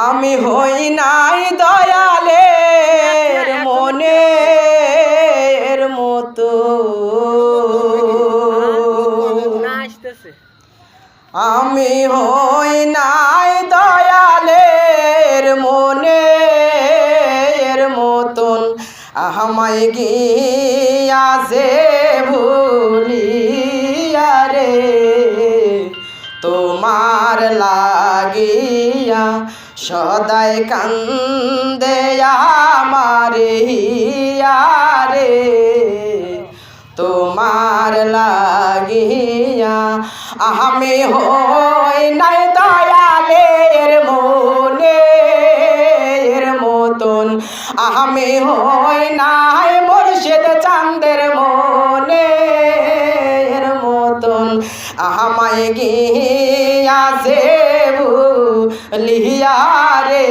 আমি হই নাই দয়ালের মনের মতো, আমি হই নাই দয়ালের মনের মতন, আমায় গিয়া যে ভুলিয়া রে তোমার লাগিয়া সদাই কান্দে আমার হিয়া রে তোমার লাগিয়া আমি হই নাই দয়ালের মনের মতন, আমি হই নাই মুর্শিদ চাঁদের মনের মতন, আমায় গিয়া যে ভুলিয়া রে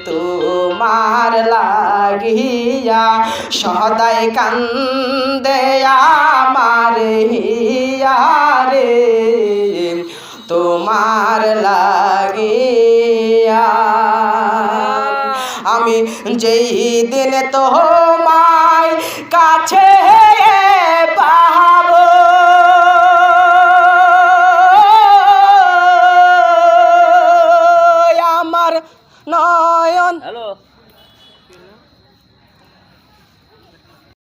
তোমার লাগিয়া সদাই কান্দে আমার হিয়া রে তোমার লাগিয়া। আমি যেই দিন তোমায় কাছে